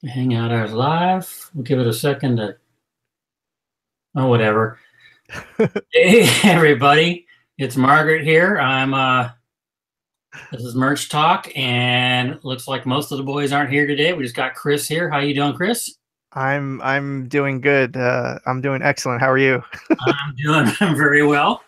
Hangout hours live. We'll give it a second to, oh, whatever. Hey, everybody. It's Margaret here. This is Merch Talk, and looks like most of the boys aren't here today. We just got Chris here. How you doing, Chris? I'm doing good. I'm doing excellent. How are you? I'm doing very well.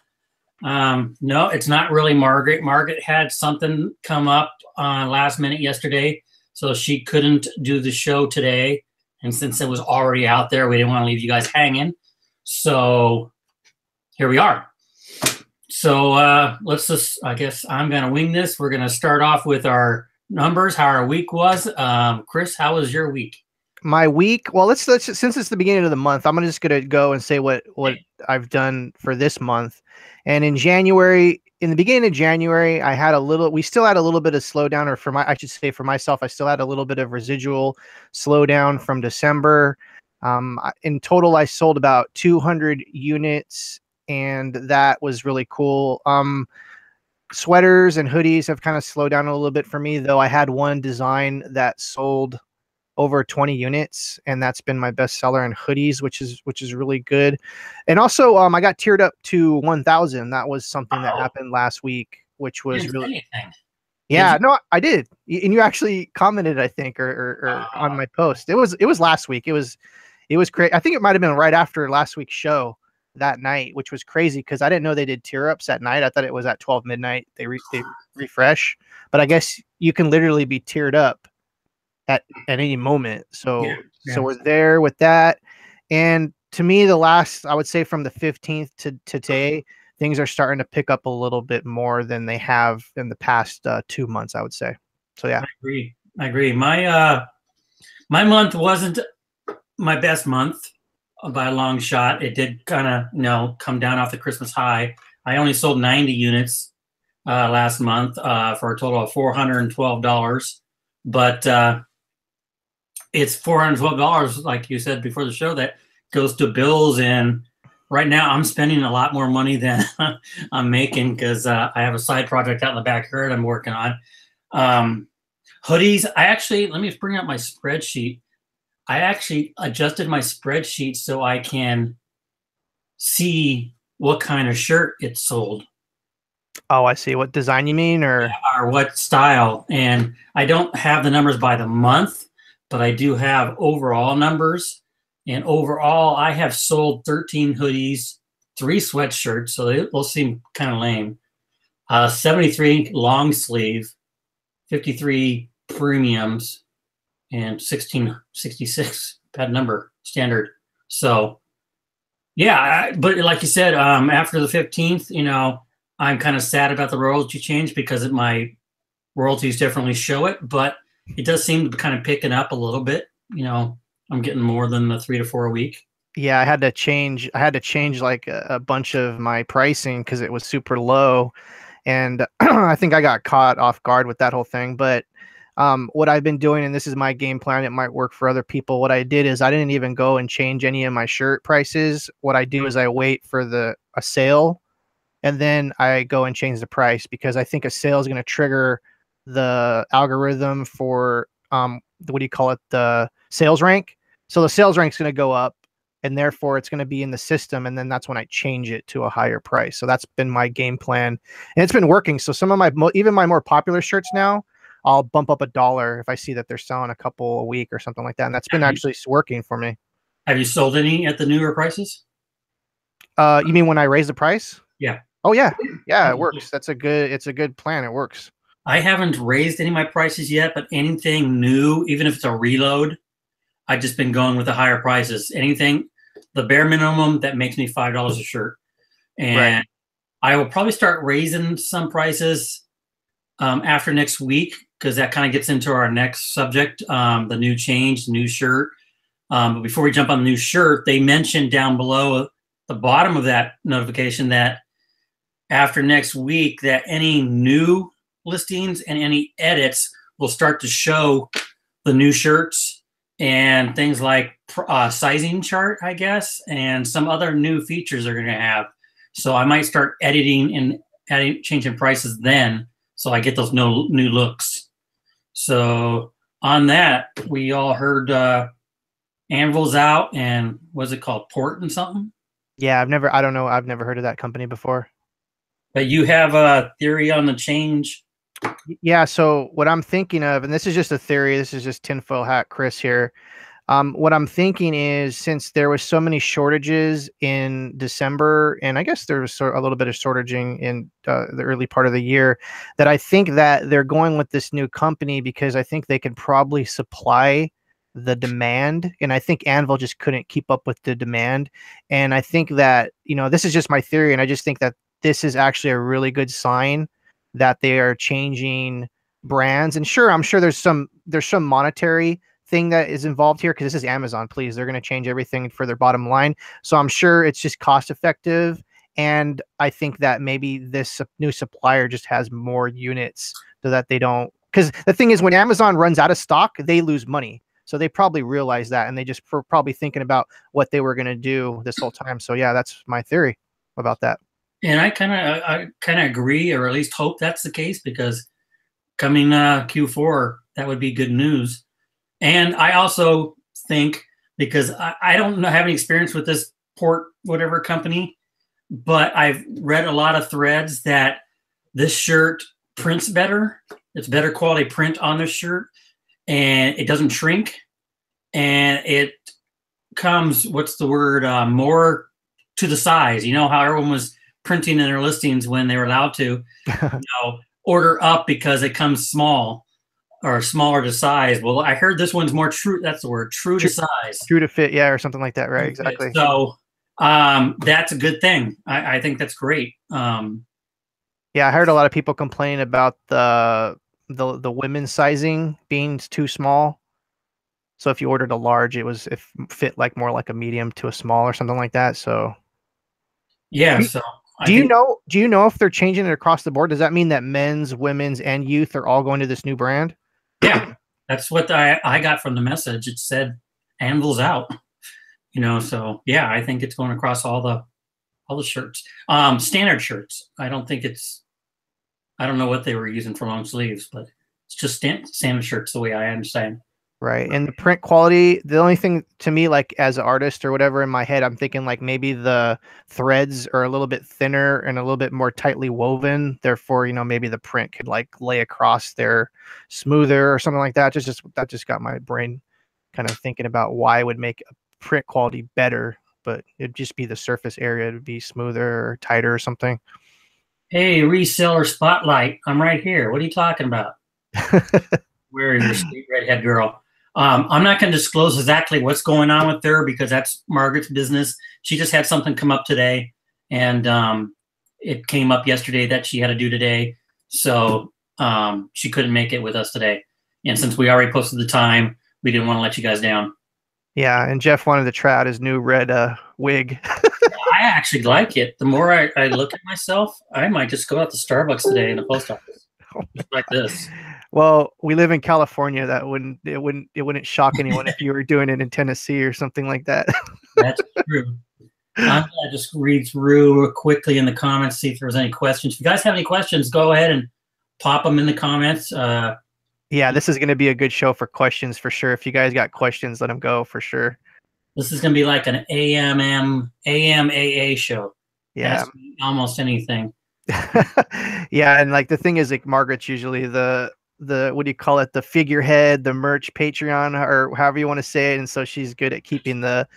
No, it's not really Margaret. Margaret had something come up last minute yesterday, so she couldn't do the show today. And since it was already out there, we didn't want to leave you guys hanging. So here we are. So let's just, I guess I'm going to wing this. We're going to start off with our numbers, how our week was. Chris, how was your week? My week. Well, let's since it's the beginning of the month, I'm just gonna go and say what I've done for this month. And in January, in the beginning of January, I had a little. We still had a little bit of slowdown, or I should say for myself, I still had a little bit of residual slowdown from December. In total, I sold about 200 units, and that was really cool. Sweaters and hoodies have kind of slowed down a little bit for me, though. I had one design that sold over 20 units, and that's been my best seller in hoodies, which is really good. And also I got tiered up to 1,000. That was something that happened last week, which was really yeah. No, I did, and you actually commented, I think, or on my post. It was last week. It was crazy. I think it might have been right after last week's show that night, which was crazy because I didn't know they did tier ups at night. I thought it was at 12 midnight they refresh, but I guess you can literally be tiered up at any moment. So we're there with that. And to me, the last, I would say from the 15th to today, things are starting to pick up a little bit more than they have in the past 2 months, I would say. So yeah. I agree. My month wasn't my best month by a long shot. It did kind of, come down off the Christmas high. I only sold 90 units last month for a total of $412. But it's $412, like you said before the show, that goes to bills. And right now I'm spending a lot more money than I'm making because I have a side project out in the backyard I'm working on. Hoodies, let me bring up my spreadsheet. I actually adjusted my spreadsheet so I can see what kind of shirt it sold. Oh, I see. What design you mean, or what style. And I don't have the numbers by the month, but I do have overall numbers. And overall, I have sold 13 hoodies, 3 sweatshirts, so they will seem kind of lame. 73 long sleeve, 53 premiums, and 1666 pad number standard. So, yeah, but like you said, after the 15th, I'm kind of sad about the royalty change because my royalties definitely show it, but it does seem to be kind of picking up a little bit. I'm getting more than the 3 to 4 a week. Yeah, I had to change like a bunch of my pricing because it was super low. And I think I got caught off guard with that whole thing. But what I've been doing, and this is my game plan, it might work for other people. What I did is I didn't even go and change any of my shirt prices. What I do is I wait for a sale, and then I go and change the price because I think a sale is going to trigger the algorithm for what do you call it, the sales rank. So the sales rank is going to go up, and therefore it's going to be in the system, and then that's when I change it to a higher price. So that's been my game plan, and it's been working. So some of my even my more popular shirts now, I'll bump up $1 if I see that they're selling a couple a week or something like that, and that's been actually working for me. Have you sold any at the newer prices? You mean when I raise the price? Yeah. Oh yeah, it works. It's a good plan. It works. I haven't raised any of my prices yet, but anything new, even if it's a reload, I've just been going with the higher prices. Anything, the bare minimum that makes me $5 a shirt. And right. I will probably start raising some prices after next week because that kind of gets into our next subject, the new change, the new shirt. But before we jump on the new shirt, they mentioned down below at the bottom of that notification that after next week that any new listings and any edits will start to show the new shirts and things like sizing chart, I guess, and some other new features they're going to have. So I might start editing and changing prices then, so I get those new looks. So on that, we all heard Anvil's out, and what's it called, Port and something. Yeah, I don't know. I've never heard of that company before. But you have a theory on the change. Yeah, so what I'm thinking of, and this is just a theory, this is just tinfoil hat Chris here. What I'm thinking is, since there was so many shortages in December, and I guess there was a little bit of shortaging in the early part of the year, that I think that they're going with this new company because I think they can probably supply the demand, and I think Anvil just couldn't keep up with the demand. And I think that, this is just my theory, and I just think that this is actually a really good sign that they are changing brands. And sure, I'm sure there's some monetary thing that is involved here, because this is Amazon. Please, they're going to change everything for their bottom line. So I'm sure it's just cost effective, and I think that maybe this new supplier just has more units so that they don't. Because the thing is, when Amazon runs out of stock, they lose money. So they probably realize that, and they just were probably thinking about what they were going to do this whole time. So yeah, that's my theory about that. And I kind of agree, or at least hope that's the case, because coming Q4, that would be good news. And I also think, because I don't have any experience with this port whatever company, but I've read a lot of threads that this shirt prints better. It's better quality print on this shirt, and it doesn't shrink, and it comes, what's the word, more to the size. You know how everyone was printing in their listings when they were allowed to, order up because it comes small or smaller to size. Well, I heard this one's more true. That's the word, true to size. True to fit, yeah, or something like that, right? Exactly. So that's a good thing. I think that's great. Yeah, I heard a lot of people complaining about the women's sizing being too small. So if you ordered a large, it fit like more like a medium to a small or something like that. So yeah. So do you know if they're changing it across the board? Does that mean that men's, women's, and youth are all going to this new brand? Yeah, that's what I got from the message. It said Anvil's out. So yeah, I think it's going across all the shirts. Standard shirts. I don't know what they were using for long sleeves, but it's just standard shirts the way I understand. Right. And the print quality, the only thing to me, like as an artist or whatever, in my head, I'm thinking like maybe the threads are a little bit thinner and a little bit more tightly woven. Therefore, maybe the print could like lay across there smoother or something like that. That just got my brain kind of thinking about why it would make a print quality better, but it'd just be the surface area to be smoother or tighter or something. Hey, reseller spotlight. I'm right here. What are you talking about? Where is your sweet redhead girl? I'm not going to disclose exactly what's going on with her, because that's Margaret's business. She just had something come up today, and it came up yesterday that she had to do today. So she couldn't make it with us today. And since we already posted the time, we didn't want to let you guys down. Yeah, and Jeff wanted to try out his new red wig. I actually like it. The more I look at myself, I might just go out to Starbucks today in the post office. Just like this. Well, we live in California. It wouldn't shock anyone if you were doing it in Tennessee or something like that. That's true. I'm gonna just read through real quickly in the comments, see if there's any questions. If you guys have any questions, go ahead and pop them in the comments. Yeah, this is going to be a good show for questions for sure. If you guys got questions, let them go for sure. This is going to be like an AMAA show. Yeah, almost anything. Yeah, and like the thing is, like Margaret's usually the what do you call it, the figurehead, the merch Patreon, or however you want to say it, and so she's good at keeping the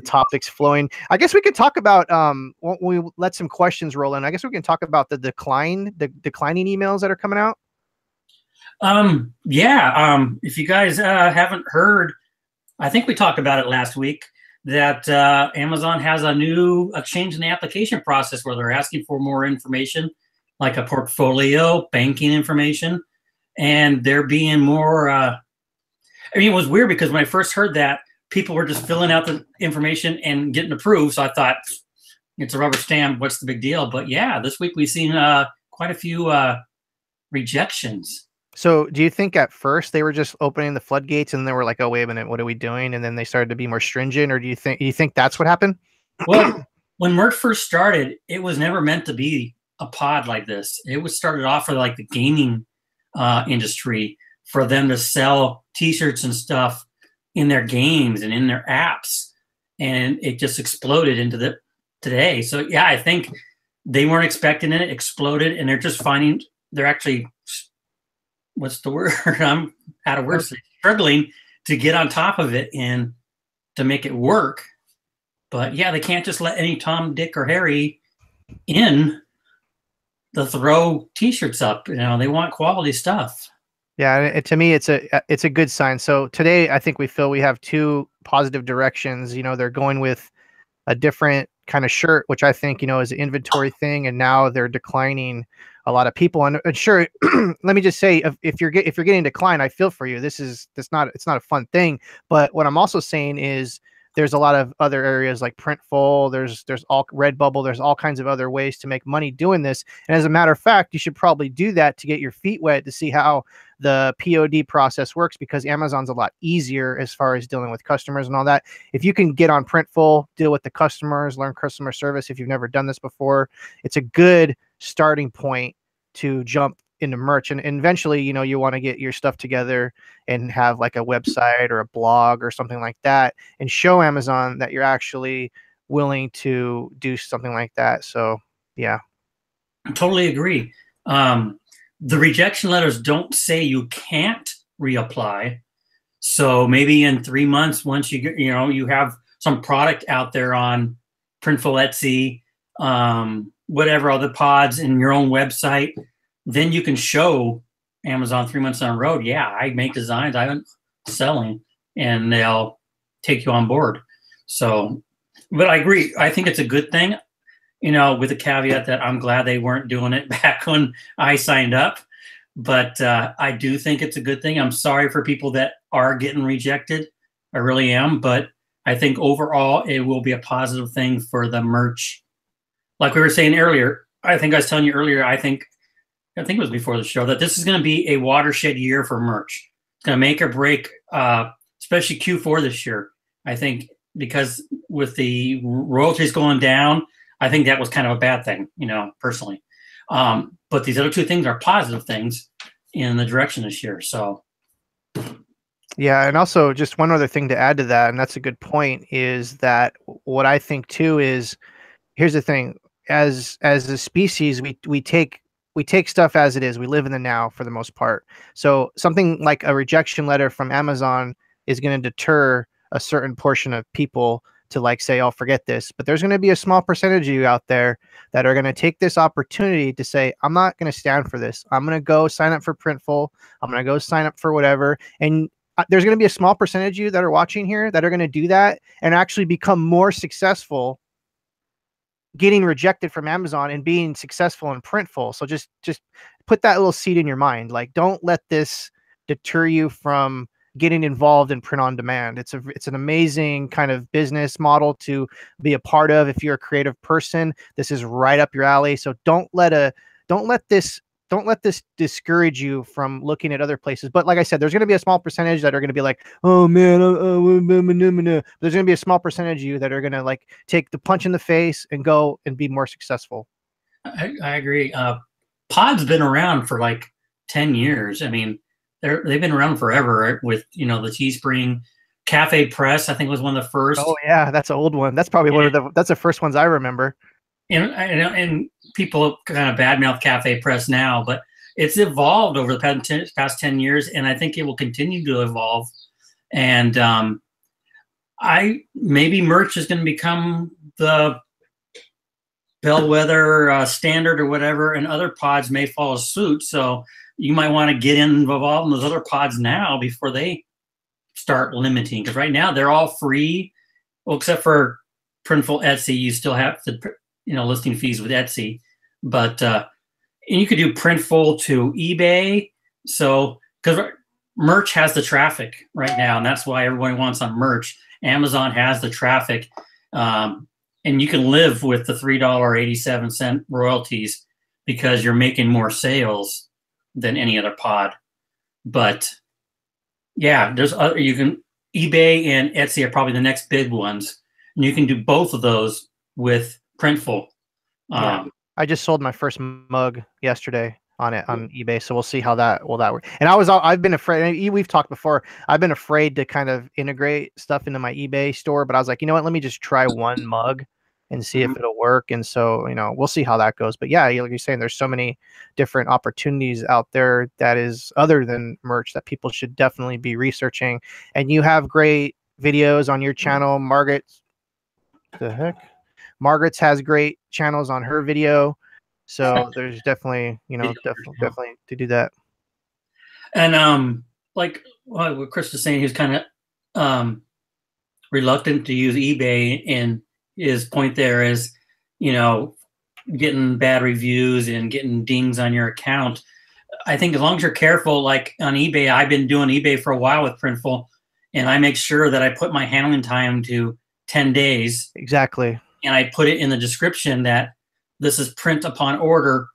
topics flowing. I guess we could talk about when we let some questions roll in. I guess we can talk about the declining emails that are coming out. Yeah. If you guys haven't heard, I think we talked about it last week, that Amazon has a change in the application process where they're asking for more information, like a portfolio, banking information, and they're being more. It was weird because when I first heard that, people were just filling out the information and getting approved. So I thought, it's a rubber stamp. What's the big deal? But yeah, this week we've seen quite a few rejections. So do you think at first they were just opening the floodgates and they were like, oh, wait a minute, what are we doing? And then they started to be more stringent, or do you think that's what happened? Well, when Merck first started, it was never meant to be a pod like this. It was started off for like the gaming industry, for them to sell T-shirts and stuff in their games and in their apps, and it just exploded into the today. So yeah, I think they weren't expecting it, exploded, and they're just finding they're actually, what's the word? I'm out of words. Struggling to get on top of it and to make it work. But yeah, they can't just let any Tom, Dick, or Harry in to throw T-shirts up. You know, they want quality stuff. Yeah, to me, it's a good sign. So today, I think we feel we have two positive directions. You know, they're going with a different kind of shirt, which I think, you know, is an inventory thing, and now they're declining a lot of people. And sure, let me just say, if you're getting declined, I feel for you. It's not a fun thing. But what I'm also saying is there's a lot of other areas like Printful, there's all Redbubble, there's all kinds of other ways to make money doing this. And as a matter of fact, you should probably do that to get your feet wet, to see how the POD process works, because Amazon's a lot easier as far as dealing with customers and all that. If you can get on Printful, deal with the customers, learn customer service, if you've never done this before, it's a good starting point to jump into merch. And eventually, you know, you want to get your stuff together and have like a website or a blog or something like that, and show Amazon that you're actually willing to do something like that. So yeah, I totally agree. The rejection letters don't say you can't reapply. So maybe in 3 months, once you get, you know, you have some product out there on Printful, Etsy, whatever other pods, in your own website, then you can show Amazon 3 months down the road, yeah, I make designs, I'm selling, and they'll take you on board. So, but I agree. I think it's a good thing, you know, with the caveat that I'm glad they weren't doing it back when I signed up. But I do think it's a good thing. I'm sorry for people that are getting rejected. I really am. But I think overall, it will be a positive thing for the merch. Like we were saying earlier, I think I was telling you earlier, I think it was before the show, that this is going to be a watershed year for merch. It's going to make or break, especially Q4 this year. I think because with the royalties going down, I think that was kind of a bad thing, you know, personally. But these other two things are positive things in the direction this year. So, yeah, and also just one other thing to add to that, and that's a good point, is that what I think too is, here's the thing: as a species, we take stuff as it is. We live in the now for the most part. So something like a rejection letter from Amazon is going to deter a certain portion of people to like say, "Oh, forget this." But there's going to be a small percentage of you out there that are going to take this opportunity to say, "I'm not going to stand for this. I'm going to go sign up for Printful. I'm going to go sign up for whatever." And there's going to be a small percentage of you that are watching here that are going to do that and actually become more successful getting rejected from Amazon and being successful in Printful. So just put that little seed in your mind. Like, don't let this deter you from getting involved in print on demand. It's an amazing kind of business model to be a part of. If you're a creative person, this is right up your alley. So don't let this discourage you from looking at other places. But like I said, there's going to be a small percentage that are going to be like, "Oh man, there's going to be a small percentage of you that are going to like take the punch in the face and go and be more successful." I agree. Pod's been around for like 10 years. I mean, they've been around forever, right? With, you know, the Teespring Cafe Press, I think, was one of the first. Oh yeah, that's an old one. That's probably that's the first ones I remember. And people kind of badmouth Cafe Press now, but it's evolved over the past 10 years, and I think it will continue to evolve. And maybe merch is going to become the bellwether standard or whatever, and other pods may follow suit. So you might want to get involved in those other pods now before they start limiting, because right now they're all free. Well, except for Printful, Etsy, you still have the, you know, listing fees with Etsy, but and you could do Printful to eBay. So because merch has the traffic right now, and that's why everybody wants on merch. Amazon has the traffic, and you can live with the $3.87 royalties because you're making more sales than any other pod. But yeah, there's other, you can, eBay and Etsy are probably the next big ones, and you can do both of those with Printful. Yeah. I just sold my first mug yesterday. on it on eBay. So we'll see how that work. And I've been afraid. We've talked before. I've been afraid to kind of integrate stuff into my eBay store, but I was like, you know what? Let me just try one mug and see if it'll work. And so, we'll see how that goes. But yeah, like you're saying, there's so many different opportunities out there that is other than merch that people should definitely be researching. And you have great videos on your channel, Margaret. The heck? Margaret's has great channels on her video. So there's definitely, definitely to do that. And like what Chris was saying, he was kind of reluctant to use eBay, and his point there is, getting bad reviews and getting dings on your account. I think as long as you're careful, like on eBay, I've been doing eBay for a while with Printful, and I make sure that I put my handling time to 10 days. Exactly. And I put it in the description that this is print upon order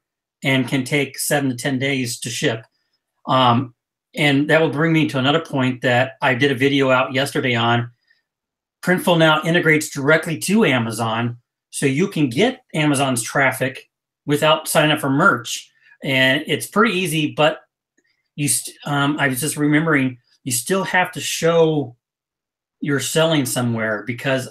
and can take 7 to 10 days to ship. And that will bring me to another point that I did a video out yesterday on. Printful now integrates directly to Amazon, so you can get Amazon's traffic without signing up for merch. And it's pretty easy, but I was just remembering, you still have to show you're selling somewhere, because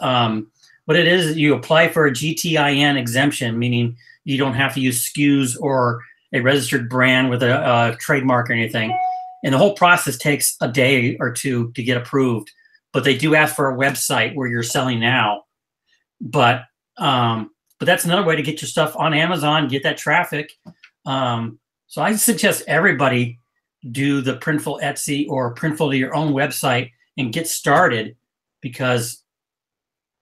what it is, you apply for a GTIN exemption, meaning you don't have to use SKUs or a registered brand with a trademark or anything. And the whole process takes a day or two to get approved. But they do ask for a website where you're selling now. But that's another way to get your stuff on Amazon, get that traffic. So I suggest everybody do the Printful Etsy or Printful to your own website and get started, because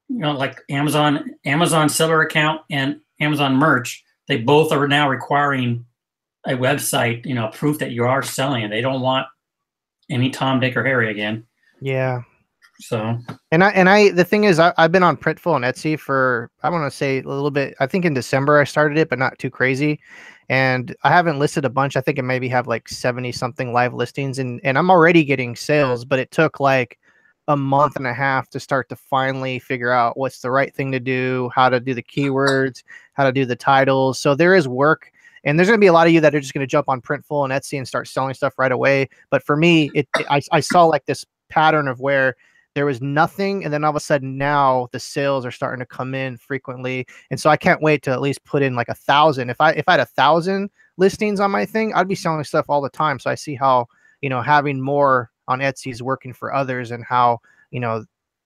like Amazon seller account and Amazon merch, they both are now requiring a website, proof that you are selling, and they don't want any Tom, Dick, or Harry again. Yeah. So, and I the thing is, I've been on Printful and Etsy for, I want to say, a little bit. I think in December I started it, but not too crazy. And I haven't listed a bunch. I think I maybe have like 70 something live listings, and I'm already getting sales, but it took like a month and a half to start to finally figure out what's the right thing to do, how to do the keywords, how to do the titles. So there is work. And there's going to be a lot of you that are just going to jump on Printful and Etsy and start selling stuff right away. But for me, I saw like this pattern of where there was nothing, and then all of a sudden now the sales are starting to come in frequently. And so I can't wait to at least put in like 1,000. If I had 1,000 listings on my thing, I'd be selling stuff all the time. So I see how, having more on Etsy is working for others, and how,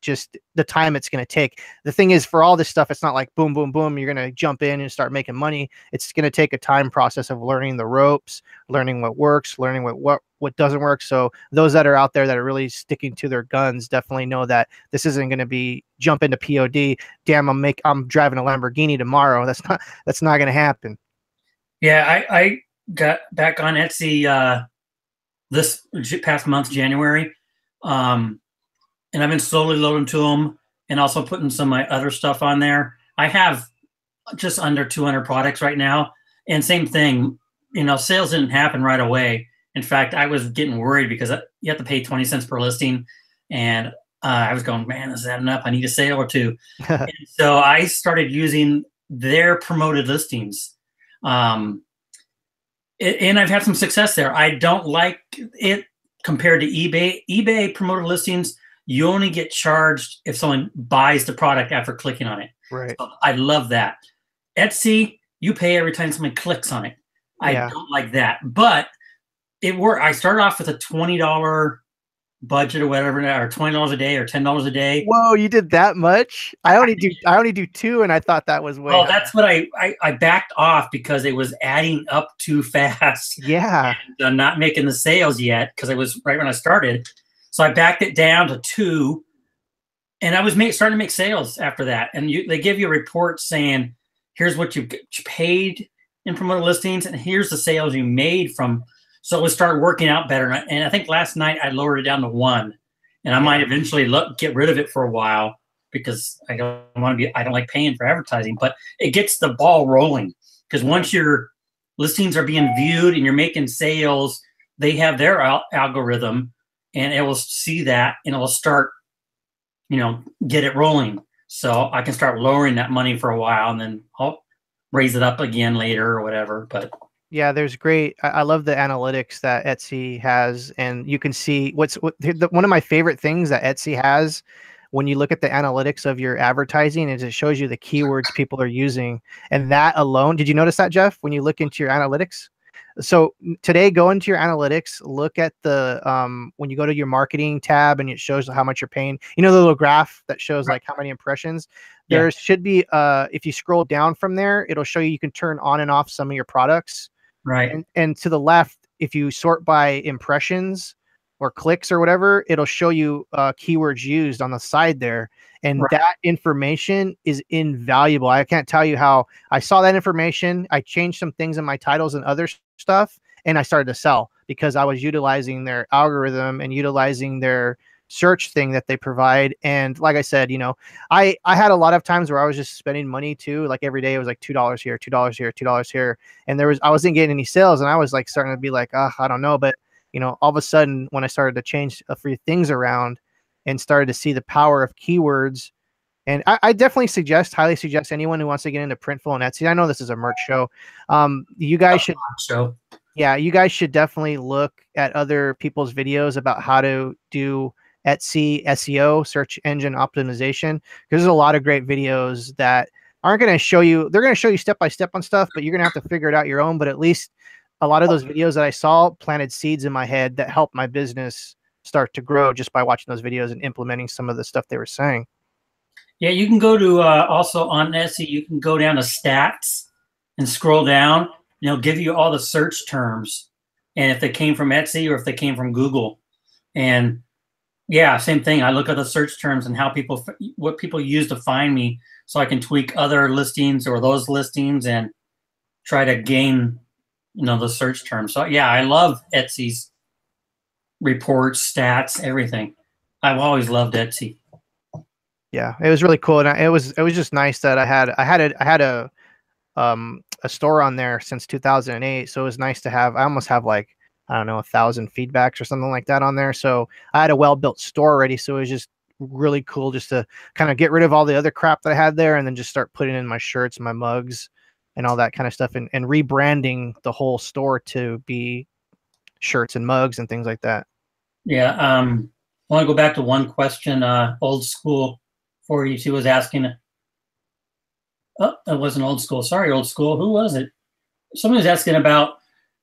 just the time it's going to take. The thing is, for all this stuff, it's not like boom, boom, boom, you're going to jump in and start making money. It's going to take a time process of learning the ropes, learning what works, learning what doesn't work. So those that are out there that are really sticking to their guns definitely know that this isn't going to be jump into POD. Damn, I'm driving a Lamborghini tomorrow. That's not going to happen. Yeah, I got back on Etsy this past month, January. And I've been slowly loading to them, and also putting some of my other stuff on there. I have just under 200 products right now. And same thing, sales didn't happen right away. In fact, I was getting worried because you have to pay 20 cents per listing. And I was going, man, this is adding up. I need a sale or two. And so I started using their promoted listings. And I've had some success there. I don't like it compared to eBay. eBay promoted listings, you only get charged if someone buys the product after clicking on it. Right. So I love that. Etsy, you pay every time someone clicks on it. Yeah. I don't like that, but it worked. I started off with a $20 budget or whatever, or $20 a day or $10 a day. Whoa, you did that much? I only do 2, and I thought that was way. Well, that's what I backed off because it was adding up too fast. Yeah. And I'm not making the sales yet because I was right when I started. So I backed it down to 2, and I was starting to make sales after that. And they give you a report saying, here's what you paid in promoted listings, and here's the sales you made from. So it would start working out better. And I think last night I lowered it down to 1, and I might eventually get rid of it for a while because I don't like paying for advertising, but it gets the ball rolling, because once your listings are being viewed and you're making sales, they have their algorithm, and it will see that, and it will start, get it rolling. So I can start lowering that money for a while, and then I'll raise it up again later or whatever. But Yeah, there's great. I love the analytics that Etsy has, and you can see one of my favorite things that Etsy has when you look at the analytics of your advertising is it shows you the keywords people are using, and that alone. Did you notice that, Jeff? When you look into your analytics, so today go into your analytics, look at the when you go to your marketing tab and it shows how much you're paying. You know the little graph that shows Right. like how many impressions. Yeah. There should be if you scroll down from there, it'll show you can turn on and off some of your products Right. and to the left, if you sort by impressions or clicks or whatever, it'll show you keywords used on the side there. And Right. that information is invaluable. I can't tell you how I saw that information. I changed some things in my titles and other stuff, and I started to sell because I was utilizing their algorithm and utilizing their search thing that they provide. And like I said, I had a lot of times where I was just spending money too. Like every day it was like $2 here, $2 here, $2 here. And I wasn't getting any sales, and I was like starting to be like, I don't know. But all of a sudden when I started to change a few things around and started to see the power of keywords, and I definitely highly suggest anyone who wants to get into Printful and Etsy. I know this is a merch show. You guys should, So yeah, you guys should definitely look at other people's videos about how to do Etsy SEO, search engine optimization, because there's a lot of great videos that aren't going to show you, they're going to show you step by step on stuff, but you're going to have to figure it out your own. But at least a lot of those videos that I saw planted seeds in my head that helped my business start to grow just by watching those videos and implementing some of the stuff they were saying. yeah, you can go to also on Etsy, you can go down to stats and scroll down, and it'll give you all the search terms and if they came from Etsy or if they came from Google. And yeah, same thing. I look at the search terms and what people use to find me, so I can tweak other listings or those listings and try to gain, the search terms. So yeah, I love Etsy's reports, stats, everything. I've always loved Etsy. Yeah, it was really cool, and it was just nice that I had a store on there since 2008. So it was nice to have. I almost have like, I don't know, 1,000 feedbacks or something like that on there. So I had a well-built store already. So it was just really cool just to kind of get rid of all the other crap that I had there and then just start putting in my shirts, my mugs, and all that kind of stuff, and rebranding the whole store to be shirts and mugs and things like that. Yeah. I want to go back to one question. Old school 42 was asking. Oh, that wasn't old school. Sorry, old school. Who was it? Someone was asking about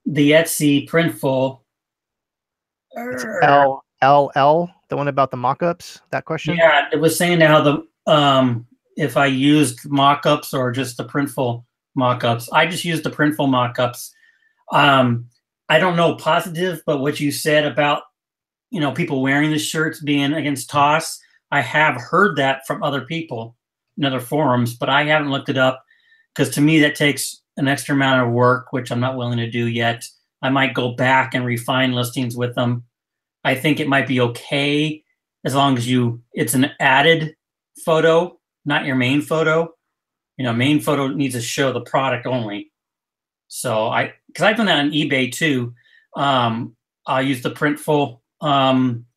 the Etsy Printful. It's LLL, the one about the mock-ups, that question? Yeah, it was saying how if I used mock-ups or just the Printful mock-ups. I just used the Printful mock-ups. I don't know positive, but what you said about people wearing the shirts being against toss, I have heard that from other people in other forums, but I haven't looked it up because to me that takes an extra amount of work, which I'm not willing to do yet. I might go back and refine listings with them. I think it might be okay as long as it's an added photo, not your main photo. Main photo needs to show the product only. So because I've done that on eBay too. I'll use the Printful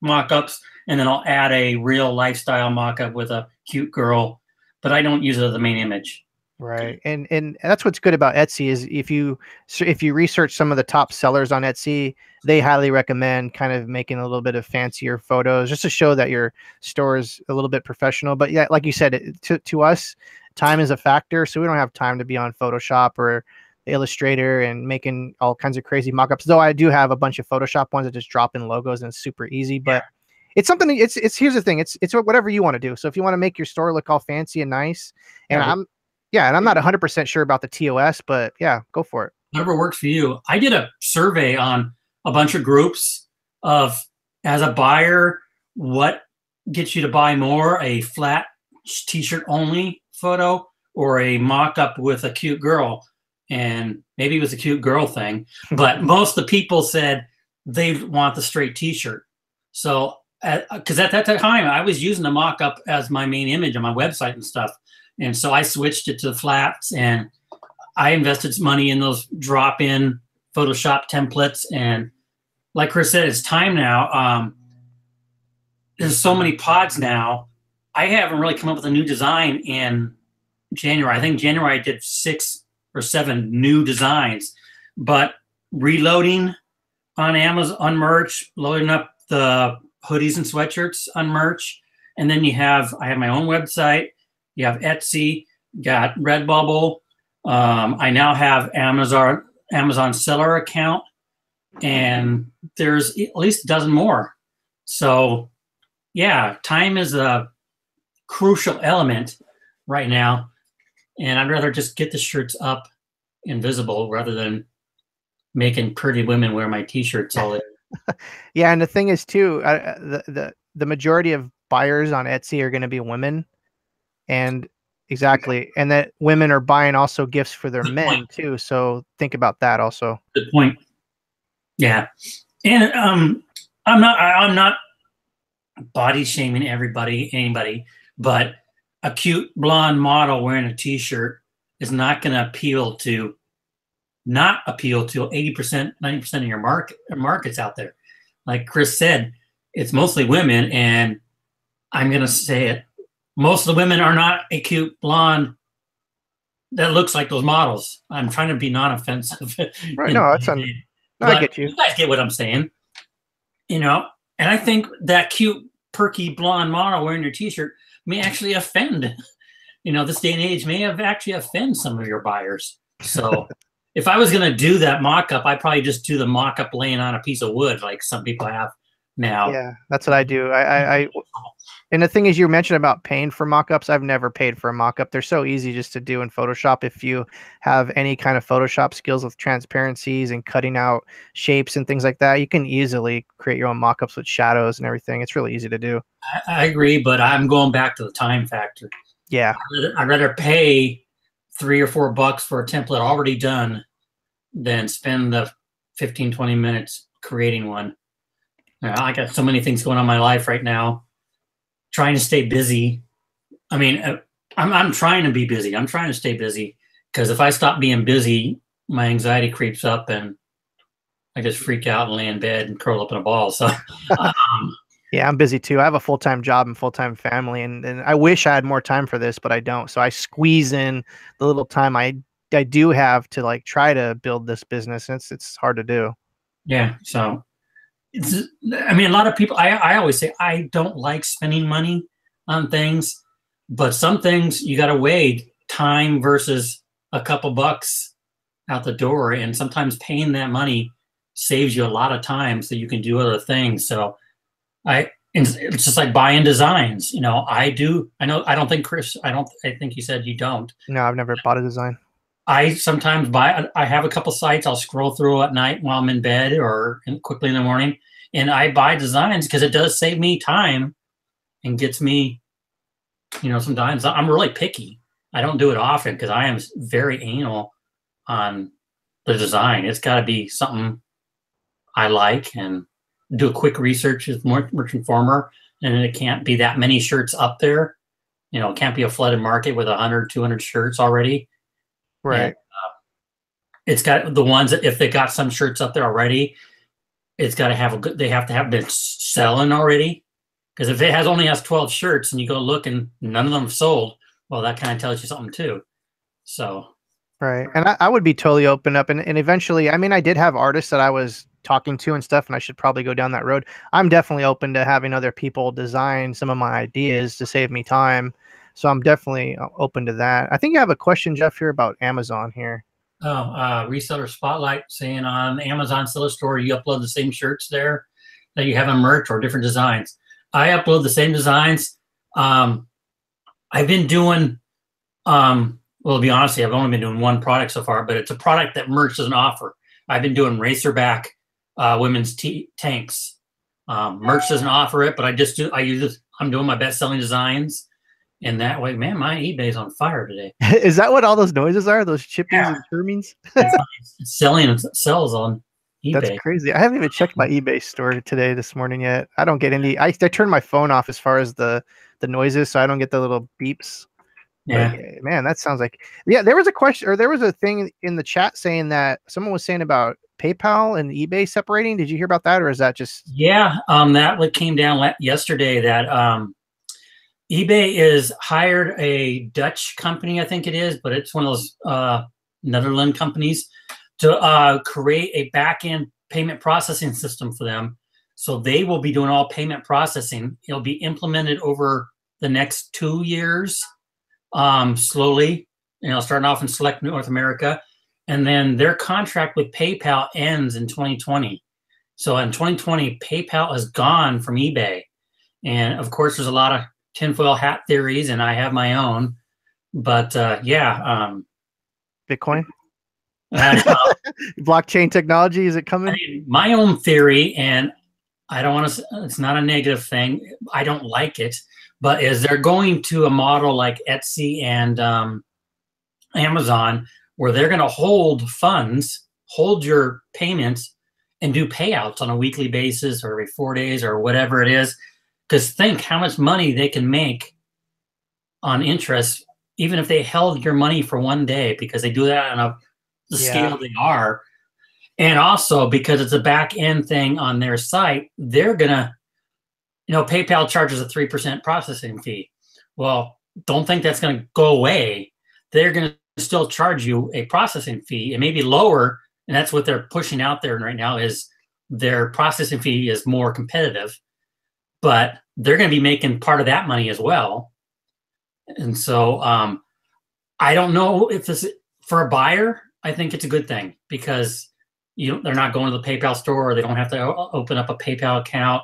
mock-ups, and then I'll add a real lifestyle mock-up with a cute girl, but I don't use it as the main image. Right. And that's what's good about Etsy is if you research some of the top sellers on Etsy, they highly recommend kind of making a little bit of fancier photos just to show that your store is a little bit professional. But yeah, like you said, to us, time is a factor. So we don't have time to be on Photoshop or Illustrator and making all kinds of crazy mock-ups. Though I do have a bunch of Photoshop ones that just drop in logos and it's super easy. But it's something. It's here's the thing. It's whatever you want to do. So if you want to make your store look all fancy and nice, and I'm not 100% sure about the TOS, but yeah, go for it. Whatever works for you. I did a survey on a bunch of groups of, as a buyer, what gets you to buy more, a flat t-shirt only photo or a mock-up with a cute girl. And maybe it was a cute girl thing, but most of the people said they want the straight t-shirt. So, because at that time, I was using the mock-up as my main image on my website and stuff. And so I switched it to the flats, and I invested some money in those drop-in Photoshop templates. And like Chris said, it's time now. There's so many pods now. I haven't really come up with a new design in January. I think January I did 6 or 7 new designs. but reloading on Amazon on merch, loading up the hoodies and sweatshirts on merch, and then I have my own website. You have Etsy, got Redbubble. I now have Amazon seller account, and there's at least a dozen more. So yeah, time is a crucial element right now, and I'd rather just get the shirts up and visible rather than making pretty women wear my t-shirts all day. Yeah, and the thing is too, the majority of buyers on Etsy are going to be women, and exactly, and that women are buying also gifts for their men too. So think about that also. Good point. Yeah, and I'm not body shaming anybody, but a cute blonde model wearing a t-shirt is not going to appeal to 80%, 90% of your markets out there. Like Chris said, it's mostly women, and I'm going to say it. Most of the women are not a cute blonde that looks like those models. I'm trying to be non-offensive. Right. No, I get you. You guys get what I'm saying. And I think that cute, perky blonde model wearing your t-shirt may actually offend, this day and age may have actually offend some of your buyers. So if I was going to do that mock-up, I'd probably just do the mock-up laying on a piece of wood like some people have now. Yeah, that's what I do. And the thing is, you mentioned about paying for mock-ups. I've never paid for a mock-up. They're so easy just to do in Photoshop. If you have any kind of Photoshop skills with transparencies and cutting out shapes and things like that, you can easily create your own mock-ups with shadows and everything. It's really easy to do. I agree, but I'm going back to the time factor. Yeah. I'd rather pay $3 or $4 for a template already done than spend the 15, 20 minutes creating one. I got so many things going on in my life right now. Trying to stay busy. I mean, I'm trying to be busy. I'm trying to stay busy, because if I stop being busy, my anxiety creeps up and I just freak out and lay in bed and curl up in a ball. So, yeah, I'm busy too. I have a full-time job and full-time family, and I wish I had more time for this, but I don't. So I squeeze in the little time I do have to like try to build this business. And it's hard to do. Yeah. So a lot of people, I always say I don't like spending money on things, but some things you got to weigh time versus a couple bucks out the door. And sometimes paying that money saves you a lot of time so you can do other things. So it's just like buying designs. I think you said you don't. No, I've never bought a design. I sometimes I have a couple sites I'll scroll through at night while I'm in bed or quickly in the morning, and I buy designs because it does save me time and gets me, sometimes I'm really picky. I don't do it often because I am very anal on the design. It's got to be something I like, and do a quick research with Merch Informer, and it can't be that many shirts up there. It can't be a flooded market with 100, 200 shirts already. Right. And, it's got the ones that if they got some shirts up there already, it's got to have they have to have been selling already. Because if it only has 12 shirts and you go look and none of them have sold, well, that kind of tells you something too. So. Right. And I would be totally open up. And eventually, I did have artists that I was talking to and stuff, and I should probably go down that road. I'm definitely open to having other people design some of my ideas to save me time. So I'm definitely open to that. I think you have a question, Jeff, here about Amazon here. Reseller Spotlight saying on Amazon Seller Store, you upload the same shirts there that you have on merch or different designs. I upload the same designs. I've been doing, well, to be honest, I've only been doing one product so far, but it's a product that merch doesn't offer. I've been doing Racerback women's tanks. Merch doesn't offer it, but I'm doing my best-selling designs. And that way, man, my eBay's on fire today. Is that what all those noises are? Those chippings and chirmings? It's selling and sells on eBay. That's crazy. I haven't even checked my eBay store this morning yet. I don't get any. I turn my phone off as far as the noises, so I don't get the little beeps. Yeah. But, man, that sounds like. Yeah, there was a question, or there was a thing in the chat saying that someone was saying about PayPal and eBay separating. Did you hear about that, or is that just? Yeah, that came down yesterday. That eBay is hired a Dutch company, I think it is, but it's one of those Netherlands companies to create a back-end payment processing system for them. So they will be doing all payment processing. It'll be implemented over the next 2 years, slowly, starting off in select North America. And then their contract with PayPal ends in 2020. So in 2020, PayPal is gone from eBay. And of course, there's a lot of tinfoil hat theories, and I have my own. But Bitcoin? Blockchain technology, is it coming? My own theory, and I don't want to, it's not a negative thing. I don't like it, but is they're going to a model like Etsy and Amazon, where they're going to hold funds, hold your payments, and do payouts on a weekly basis or every 4 days or whatever it is. Because think how much money they can make on interest, even if they held your money for 1 day, because they do that on the scale they are. And also because it's a back end thing on their site, they're going to, PayPal charges a 3% processing fee. Well, don't think that's going to go away. They're going to still charge you a processing fee. It may be lower, and that's what they're pushing out there right now, is their processing fee is more competitive, but they're going to be making part of that money as well. And so I don't know if this, for a buyer, I think it's a good thing, because they're not going to the PayPal store, or they don't have to open up a PayPal account.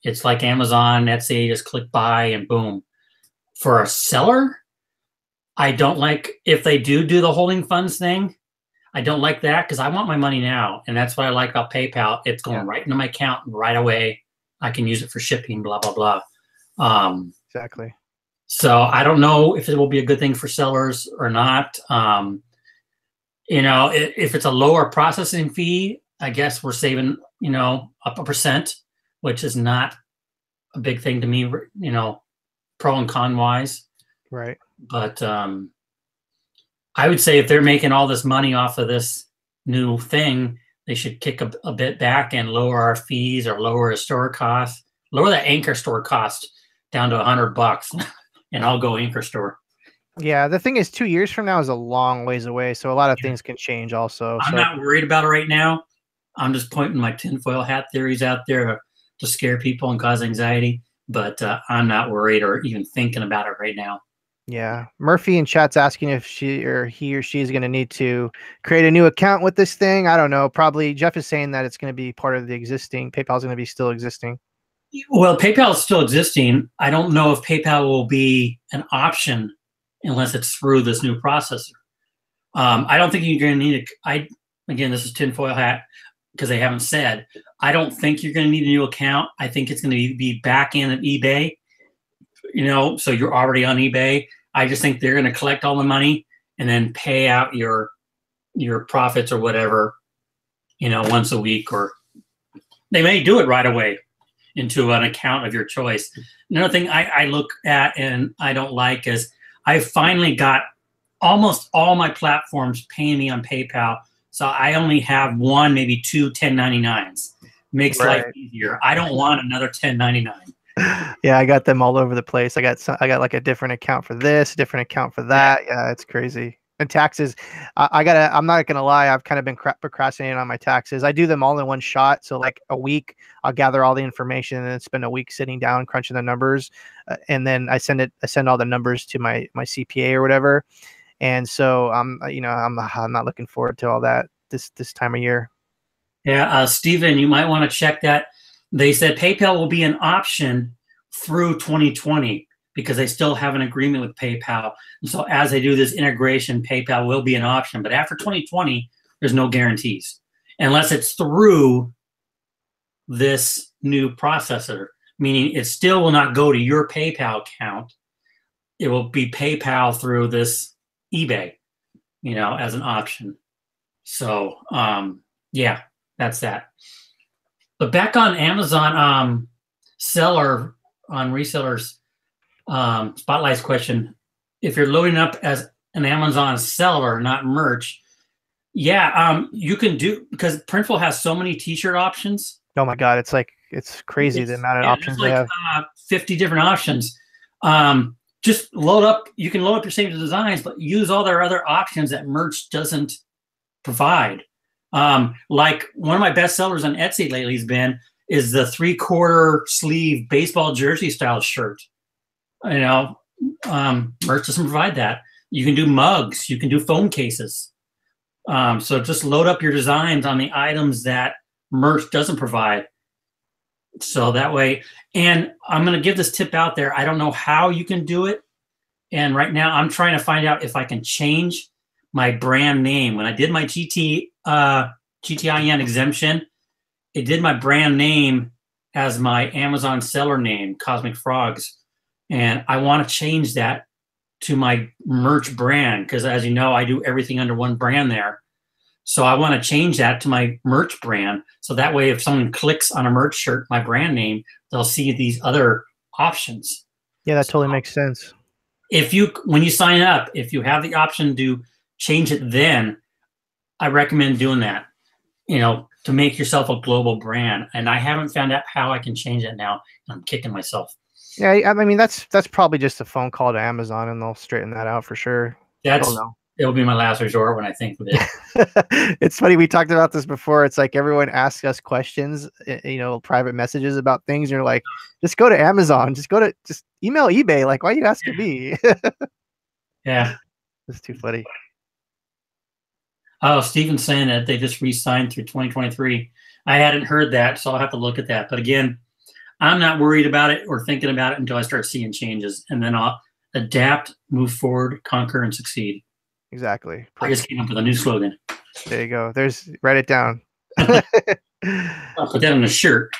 It's like Amazon, Etsy, just click buy and boom. For a seller, I don't like, if they do the holding funds thing, I don't like that, because I want my money now. And that's what I like about PayPal. It's going right into my account right away. I can use it for shipping, blah, blah, blah. Exactly. So I don't know if it will be a good thing for sellers or not. If it's a lower processing fee, I guess we're saving, up a percent, which is not a big thing to me, pro and con wise. Right. But I would say if they're making all this money off of this new thing, they should kick a bit back and lower our fees, or lower the store cost, lower the anchor store cost down to $100, and I'll go anchor store. Yeah, the thing is, 2 years from now is a long ways away, so a lot of things can change also. I'm not worried about it right now. I'm just pointing my tinfoil hat theories out there to scare people and cause anxiety, but I'm not worried or even thinking about it right now. Yeah. Murphy in chat's asking if he or she is going to need to create a new account with this thing. I don't know. Probably Jeff is saying that it's going to be part of the existing. PayPal is going to be still existing. Well, PayPal is still existing. I don't know if PayPal will be an option unless it's through this new processor. I don't think you're going to need again, this is tinfoil hat, because they haven't said. I don't think you're going to need a new account. I think it's going to be back in at eBay, so you're already on eBay. I just think they're going to collect all the money and then pay out your profits or whatever, once a week, or they may do it right away into an account of your choice. Another thing I look at and I don't like is I finally got almost all my platforms paying me on PayPal. So I only have one, maybe two 1099s. Makes life easier. I don't want another 1099. Yeah, I got them all over the place. I got like a different account for this, different account for that. Yeah, it's crazy. And taxes, I'm not gonna lie, I've kind of been procrastinating on my taxes. I do them all in one shot. So like a week, I'll gather all the information and then spend a week sitting down crunching the numbers, and then I send all the numbers to my CPA or whatever. And so I'm not looking forward to all that this time of year. Yeah, Stephen, you might want to check that. They said PayPal will be an option through 2020 because they still have an agreement with PayPal. And so as they do this integration, PayPal will be an option. But after 2020, there's no guarantees unless it's through this new processor, meaning it still will not go to your PayPal account. It will be PayPal through this eBay, as an option. So, yeah, that's that. But back on Amazon, seller on resellers, Spotlight's question, if you're loading up as an Amazon seller, not merch, you can do, because Printful has so many t-shirt options. Oh my God, it's crazy the amount of options they have. 50 different options. Just load up, you can load up your same designs, but use all their other options that merch doesn't provide. Like one of my best sellers on Etsy lately has been is the 3/4 sleeve baseball jersey style shirt. You know, merch doesn't provide that. You can do mugs, you can do phone cases. So just load up your designs on the items that merch doesn't provide. So that way, and I'm going to give this tip out there. I don't know how you can do it. And right now I'm trying to find out if I can change my brand name. When I did my GTIN exemption, it did my brand name as my Amazon seller name, Cosmic Frogs. And I want to change that to my merch brand because, as you know, I do everything under one brand there. So I want to change that to my merch brand. So that way, if someone clicks on a merch shirt, my brand name, they'll see these other options. Yeah, that totally makes sense. When you sign up, if you have the option to change it, then I recommend doing that, to make yourself a global brand. And I haven't found out how I can change that now. I'm kicking myself. Yeah, I mean that's probably just a phone call to Amazon, and they'll straighten that out for sure. It'll be my last resort when I think of it. It's funny, we talked about this before. It's like everyone asks us questions, private messages about things. You're like, just go to Amazon, just email eBay. Like, why are you asking me? Yeah, it's too funny. Oh, Steven's saying that they just re-signed through 2023. I hadn't heard that, so I'll have to look at that. But again, I'm not worried about it or thinking about it until I start seeing changes, and then I'll adapt, move forward, conquer, and succeed. Exactly. I just came up with a new slogan. There you go. Write it down. I'll put that on a shirt.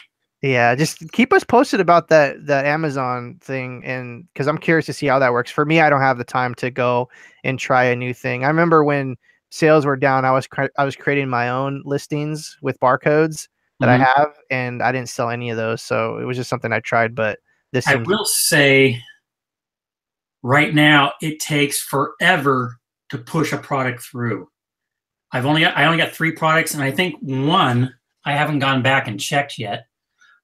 Yeah, just keep us posted about that Amazon thing, and because I'm curious to see how that works. For me, I don't have the time to go and try a new thing. I remember when sales were down, I was creating my own listings with barcodes that I have, and I didn't sell any of those. So it was just something I tried. But I will say, right now, it takes forever to push a product through. I only got 3 products, and I think one I haven't gone back and checked yet.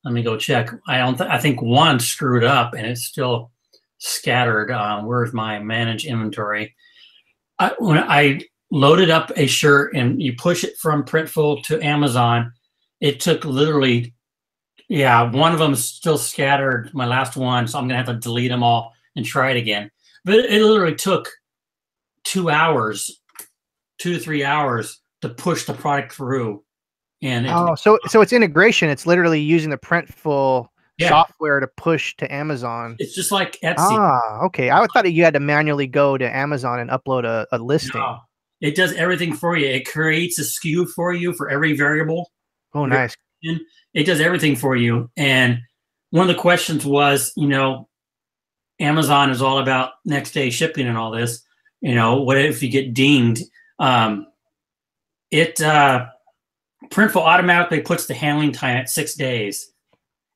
Let me go check. I think one screwed up, and it's still scattered. Where's my manage inventory? When I loaded up a shirt and you push it from Printful to Amazon, it took literally, one of them is still scattered, my last one, so I'm gonna have to delete them all and try it again. But it literally took 2 to 3 hours to push the product through. And so it's integration. It's literally using the Printful software to push to Amazon. It's just like Etsy. Okay. I thought you had to manually go to Amazon and upload a listing. No, it does everything for you. It creates a SKU for you for every variable. Oh, nice. It does everything for you. And one of the questions was, Amazon is all about next day shipping and all this. What if you get dinged? Printful automatically puts the handling time at 6 days.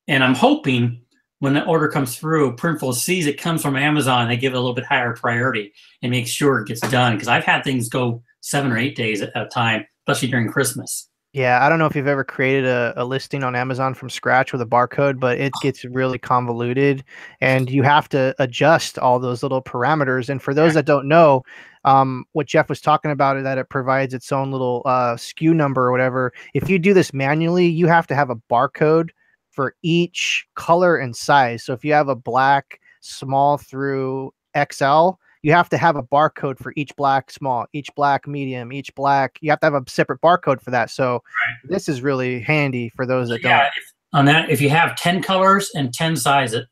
And I'm hoping when the order comes through, Printful sees it comes from Amazon, they give it a little bit higher priority and make sure it gets done. Because I've had things go 7 or 8 days at a time, especially during Christmas. Yeah, I don't know if you've ever created a listing on Amazon from scratch with a barcode, but it gets really convoluted, and you have to adjust all those little parameters. And for those that don't know, what Jeff was talking about, that it provides its own little SKU number or whatever. If you do this manually, you have to have a barcode for each color and size. So if you have a black small through XL, you have to have a barcode for each black small, each black medium, each black. You have to have a separate barcode for that. So this is really handy for those that don't. If you have 10 colors and 10 sizes,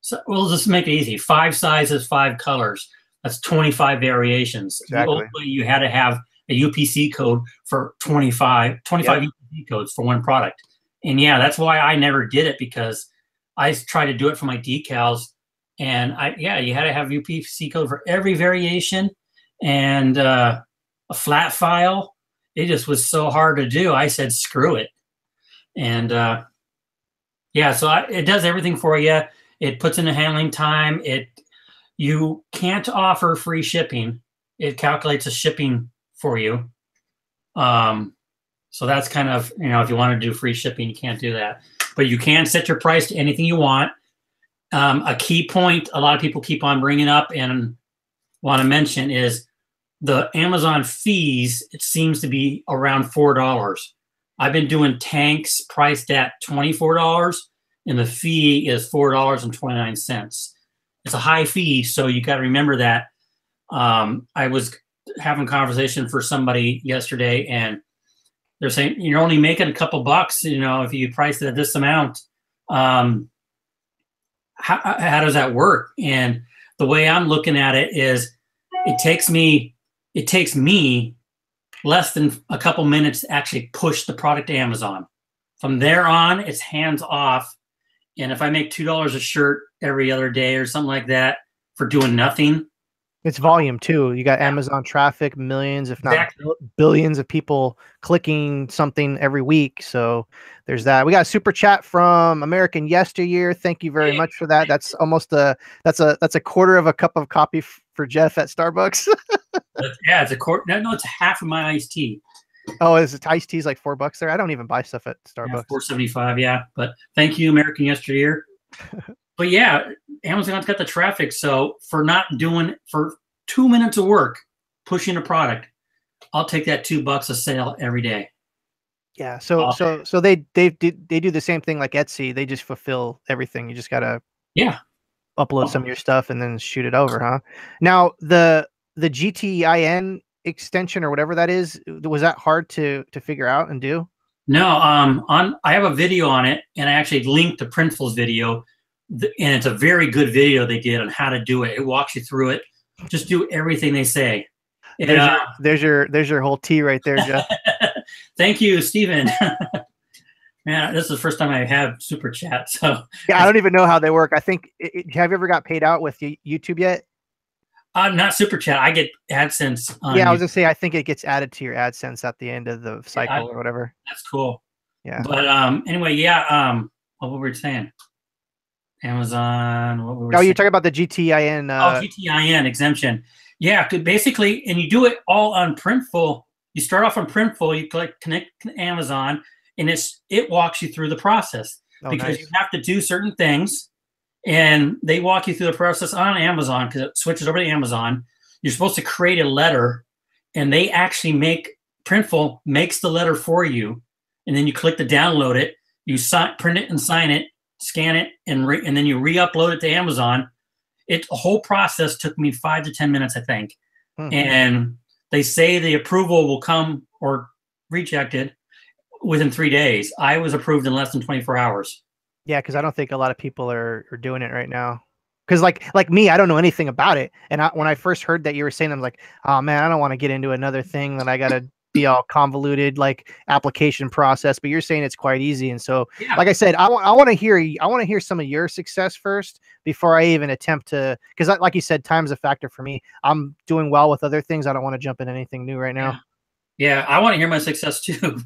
so we'll just make it easy. 5 sizes, 5 colors. That's 25 variations. Exactly. You had to have a UPC code for 25 UPC codes for one product. And that's why I never did it, because I tried to do it for my decals. And you had to have UPC code for every variation and a flat file. It just was so hard to do. I said, screw it. And so it does everything for you. It puts in the handling time. You can't offer free shipping. It calculates a shipping for you. So that's kind of, if you want to do free shipping, you can't do that. But you can set your price to anything you want. A key point a lot of people keep on bringing up and want to mention is the Amazon fees, it seems to be around $4. I've been doing tanks priced at $24, and the fee is $4.29. It's a high fee, so you got to remember that. I was having a conversation for somebody yesterday, and they're saying you're only making a couple bucks, if you price it at this amount. How does that work? And the way I'm looking at it is, it takes me less than a couple minutes to actually push the product to Amazon. From there on, it's hands off. And if I make $2 a shirt every other day or something like that for doing nothing, it's volume too. You got Amazon traffic, millions, if not billions of people clicking something every week. So there's that. We got a super chat from American Yesteryear. Thank you very much for that. That's almost that's a quarter of a cup of coffee for Jeff at Starbucks. Yeah, it's a quarter. No, it's half of my iced tea. Oh, is it iced tea's like $4 there? I don't even buy stuff at Starbucks. Yeah, $4.75. Yeah, but thank you, American Yesteryear. But yeah, Amazon's got the traffic. So for 2 minutes of work, pushing a product, I'll take that $2 a sale every day. Yeah. So they do the same thing like Etsy. They just fulfill everything. You just gotta upload some of your stuff and then shoot it over, huh? Now the GTIN extension or whatever that is, was that hard to figure out and do? No. I have a video on it, and I actually linked to Printful's video. And it's a very good video they did on how to do it. It walks you through it. Just do everything they say. And, there's your whole tea right there, Jeff. Thank you, Steven. Man, this is the first time I have super chat. So yeah, I don't even know how they work. I think have you ever got paid out with YouTube yet? Not super chat. I get AdSense. Yeah, I was gonna say I think it gets added to your AdSense at the end of the cycle or whatever. That's cool. Yeah. But anyway, yeah. What were we saying? Amazon. What were we you're saying? talking about the GTIN. GTIN exemption. Yeah, basically, and you do it all on Printful. You start off on Printful. You click connect to Amazon, and it walks you through the process because you have to do certain things, and they walk you through the process on Amazon because it switches over to Amazon. You're supposed to create a letter, and they actually Printful makes the letter for you, and then you click to download it. You print it and sign it. Scan it and then you re-upload it to Amazon. The whole process took me 5 to 10 minutes, I think. Mm-hmm. And they say the approval will come or rejected within 3 days. I was approved in less than 24 hours. Yeah, because I don't think a lot of people are doing it right now. Because like me, I don't know anything about it. And when I first heard that you were saying, I'm like, oh man, I don't want to get into another thing that I got to be all convoluted like application process, but you're saying it's quite easy. And so like I said, I want to hear some of your success first before I even attempt to, because like you said, time's a factor for me. I'm doing well with other things. I don't want to jump in anything new right now. Yeah, I want to hear my success too.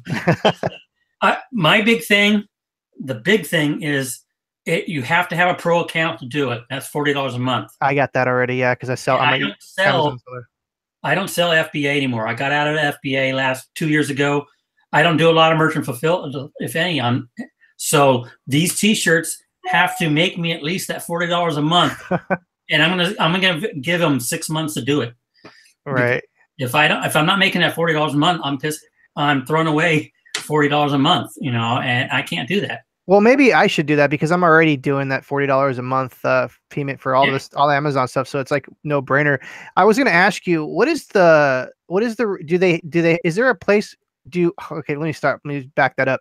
My big thing, the big thing is you have to have a pro account to do it. That's $40 a month. I got that already. Yeah, because I don't sell FBA anymore. I got out of FBA 2 years ago. I don't do a lot of merchant fulfillment, if any. So these T-shirts have to make me at least that $40 a month, and I'm gonna give them 6 months to do it. Right. If I'm not making that $40 a month, I'm pissed. I'm throwing away $40 a month, and I can't do that. Well, maybe I should do that because I'm already doing that $40 a month payment for all the Amazon stuff. So it's like no brainer. I was going to ask you, is there a place okay, let me back that up.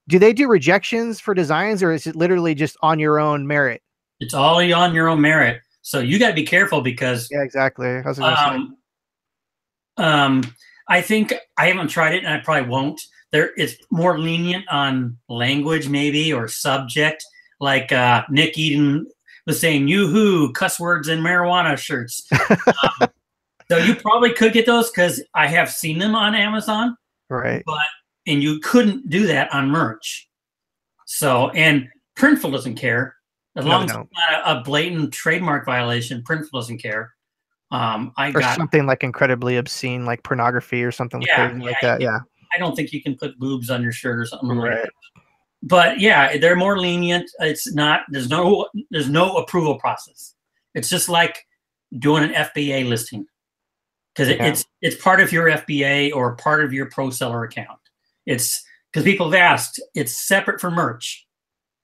Do they do rejections for designs, or is it literally just on your own merit? It's all on your own merit. So you got to be careful because exactly. I was gonna say. I think I haven't tried it and I probably won't. It's more lenient on language maybe or subject, like Nick Eden was saying yoo-hoo, cuss words and marijuana shirts. So you probably could get those because I have seen them on Amazon. Right. And you couldn't do that on merch. So, and Printful doesn't care. As long as it's not a blatant trademark violation, Printful doesn't care. Something like incredibly obscene, like pornography or something like that. Yeah. I don't think you can put boobs on your shirt or something like that. But yeah, they're more lenient. It's not. There's no approval process. It's just like doing an FBA listing. because Yeah. it's part of your FBA or part of your pro seller account. It's because people have asked, it's separate from merch.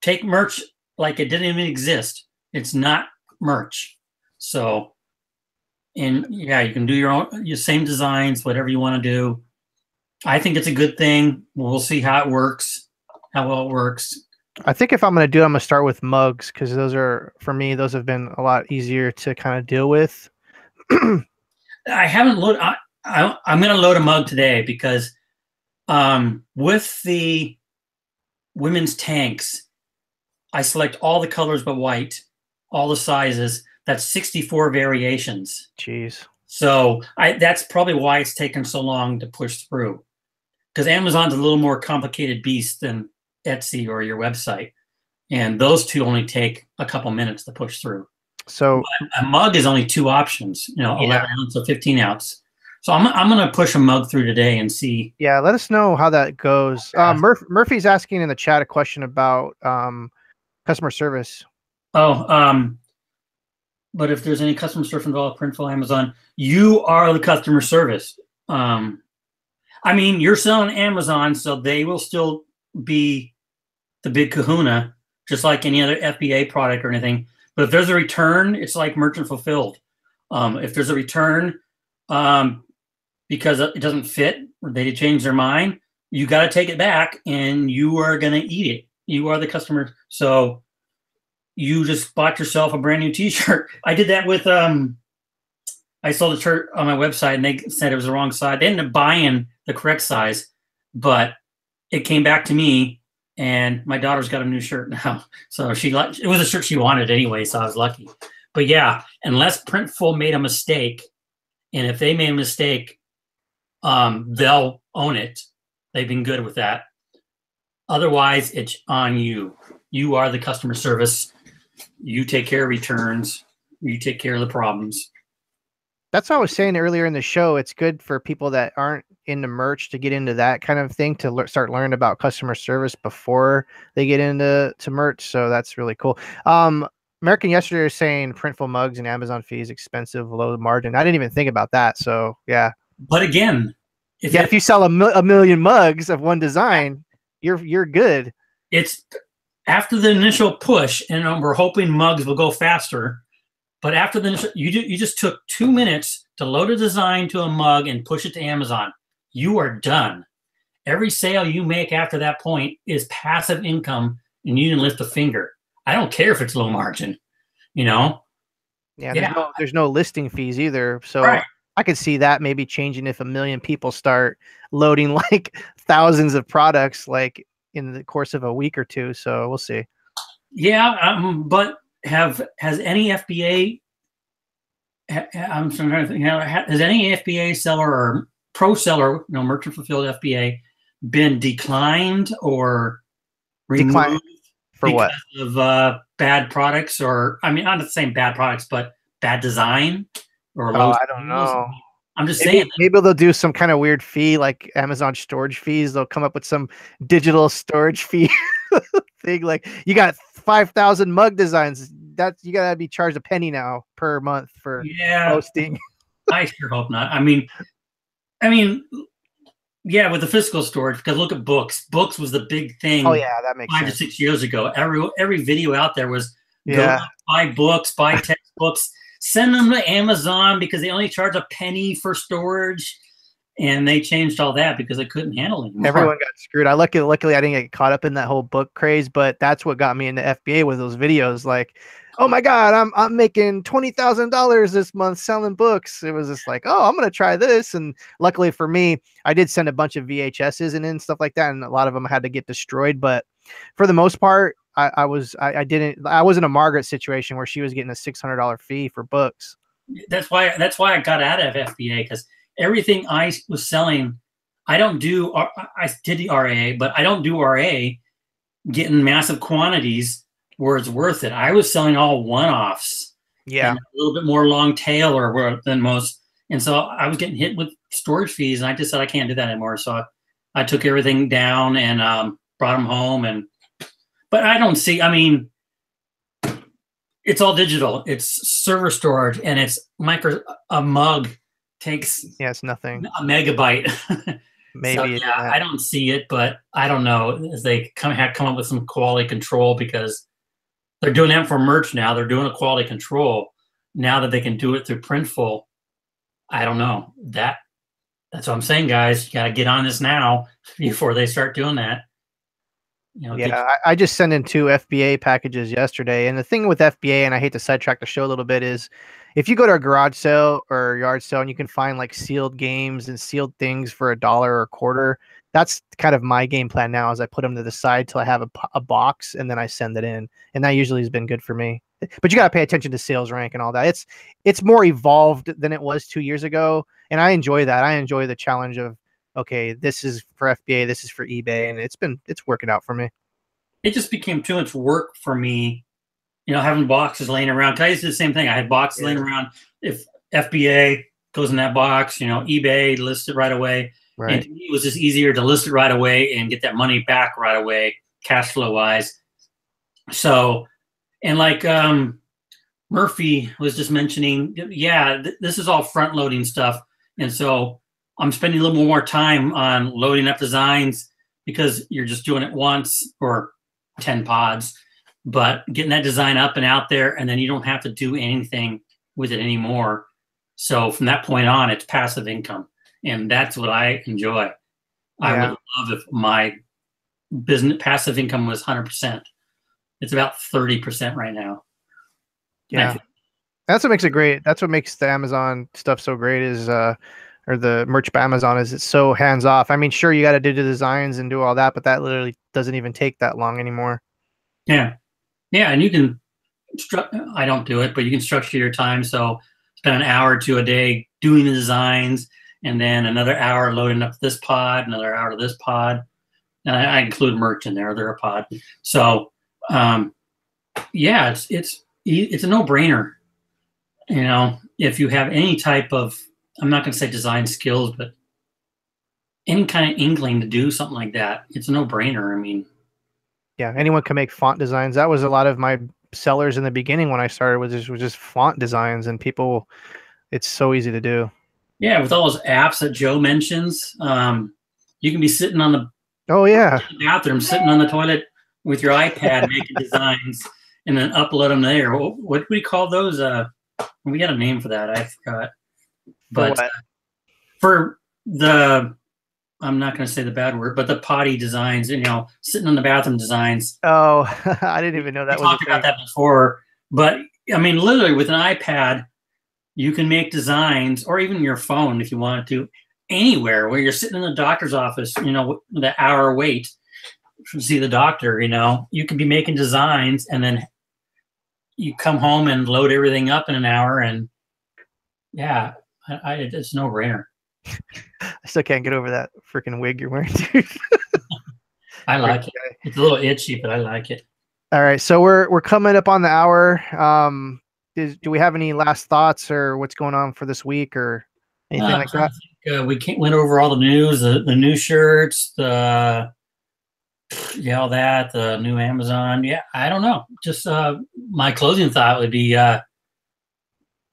Take merch like it didn't even exist. It's not merch. So, and yeah, you can do your same designs, whatever you want to do. I think it's a good thing. We'll see how it works, how well it works. I think if I'm going to do it, I'm going to start with mugs because those are, for me, those have been a lot easier to kind of deal with. I haven't loaded. I'm going to load a mug today because with the women's tanks, I select all the colors but white, all the sizes. That's 64 variations. Jeez. So that's probably why it's taken so long to push through. Because Amazon's a little more complicated beast than Etsy or your website. And those two only take a couple minutes to push through. So but a mug is only two options, 11 ounce or 15 ounce. So I'm going to push a mug through today and see. Yeah, let us know how that goes. Murphy's asking in the chat a question about customer service. Oh, but if there's any customer service involved, Printful, Amazon, you are the customer service. I mean, you're selling Amazon, so they will still be the big kahuna, just like any other FBA product or anything. But if there's a return, it's like merchant fulfilled. If there's a return because it doesn't fit or they change their mind, you got to take it back and you are going to eat it. You are the customer. So you just bought yourself a brand new t-shirt. I did that with, I sold a shirt on my website and they said it was the wrong size. They ended up buying the correct size, but it came back to me and my daughter's got a new shirt now. So it was a shirt she wanted anyway. So I was lucky, but yeah, unless Printful made a mistake, and if they made a mistake, they'll own it. They've been good with that. Otherwise it's on you. You are the customer service. You take care of returns. You take care of the problems. That's what I was saying earlier in the show. It's good for people that aren't into merch to get into that kind of thing, to start learning about customer service before they get into merch. So that's really cool. American yesterday was saying Printful mugs and Amazon fees expensive, low margin. I didn't even think about that. So yeah. But again, if you sell a million mugs of one design, you're good. It's after the initial push, and we're hoping mugs will go faster. But after the initial, you just took 2 minutes to load a design to a mug and push it to Amazon. You are done. Every sale you make after that point is passive income, and you didn't lift a finger. I don't care if it's low margin, Yeah, there's no listing fees either. So right. I could see that maybe changing if a million people start loading like thousands of products like in the course of a week or two. So we'll see. Yeah, but has any FBA? I'm trying to think. Has any FBA seller or pro seller, merchant fulfilled FBA, been declined or removed for because what? of bad products, or I'm not the same bad products, but bad design or low? I don't know. I'm just saying. Maybe they'll do some kind of weird fee like Amazon storage fees. They'll come up with some digital storage fee thing. Like you got 5,000 mug designs. You gotta be charged a penny now per month for posting. I sure hope not. I mean, yeah, with the physical storage, because look at books. Books was the big thing. Oh yeah, that makes 5 to 6 years ago. Every video out there was go buy books, buy textbooks. Send them to Amazon because they only charge a penny for storage, and they changed all that because they couldn't handle it anymore. Everyone got screwed. Luckily I didn't get caught up in that whole book craze, but that's what got me into FBA with those videos. Like, oh my God, I'm making $20,000 this month selling books. It was just like, oh, I'm gonna try this. And luckily for me, I did send a bunch of VHSs and stuff like that, and a lot of them had to get destroyed. But for the most part, I wasn't a Margaret situation where she was getting a $600 fee for books. That's why I got out of FBA, because everything I was selling, I did the RA, but I don't do RA getting massive quantities where it's worth it. I was selling all one-offs, a little bit more long tail than most, and so I was getting hit with storage fees, and I just said I can't do that anymore. So I took everything down and brought them home. But I don't see, it's all digital. It's server storage, and it's a mug takes Yeah, it's nothing. a megabyte. So Maybe it's yeah, that. I don't see it, but I don't know as they come up with some quality control because they're doing that for merch now. They're doing a quality control now that they can do it through Printful. I don't know that's what I'm saying, guys. You got to get on this now before they start doing that. You know, Yeah, I just sent in 2 FBA packages yesterday. And the thing with FBA, and I hate to sidetrack the show a little bit, is if you go to a garage sale or yard sale and you can find like sealed games and sealed things for $1 or a quarter, that's kind of my game plan now is I put them to the side till I have a box and then I send it in. And that usually has been good for me. But you got to pay attention to sales rank and all that. It's more evolved than it was 2 years ago. And I enjoy that. I enjoy the challenge of, okay, this is for FBA, this is for eBay. And it's working out for me. it just became too much work for me, you know, having boxes laying around. 'Cause I used to do the same thing. I had boxes laying around. If FBA goes in that box, you know, eBay lists it right away. Right. And to me, it was just easier to list it right away and get that money back right away, cash flow wise. So, and like Murphy was just mentioning, yeah, this is all front loading stuff. And so I'm spending a little more time on loading up designs because you're just doing it once or 10 pods, but getting that design up and out there, and then you don't have to do anything with it anymore. So from that point on, it's passive income. And that's what I enjoy. Yeah. I would love if my business passive income was 100%. It's about 30% right now. Yeah. That's what makes it great. That's what makes the Amazon stuff so great is, or the merch by Amazon is it's so hands off. I mean, sure, you got to do the designs and do all that, but that literally doesn't even take that long anymore. Yeah. Yeah. And you can, I don't do it, but you can structure your time. So spend an hour or two a day doing the designs, and then another hour loading up this pod, another hour to this pod. And I include merch in there. They're a pod. So, yeah, it's a no-brainer. You know, if you have any type of, I'm not going to say design skills, but any kind of inkling to do something like that, it's a no-brainer. I mean, yeah, anyone can make font designs. That was a lot of my sellers in the beginning when I started was just font designs, and people, it's so easy to do. Yeah, with all those apps that Joe mentions, you can be sitting on the bathroom, sitting on the toilet with your iPad making designs, and then upload them there. What do we call those? We got a name for that. I forgot. But for the, I'm not going to say the bad word, but the potty designs, you know, sitting on the bathroom designs. Oh, I didn't even know that. We talked about that before. But I mean, literally with an iPad, you can make designs, or even your phone if you wanted to, anywhere where you're sitting in the doctor's office, you know, with an hour wait to see the doctor, you know, you could be making designs, and then you come home and load everything up in an hour. And yeah, it's no brainer. I still can't get over that freaking wig you're wearing, dude. I like it. It's a little itchy, but I like it. All right, so we're coming up on the hour. Do we have any last thoughts or what's going on for this week or anything like that? We went over all the news, the new shirts, all that, the new Amazon. Yeah, I don't know. Just my closing thought would be, I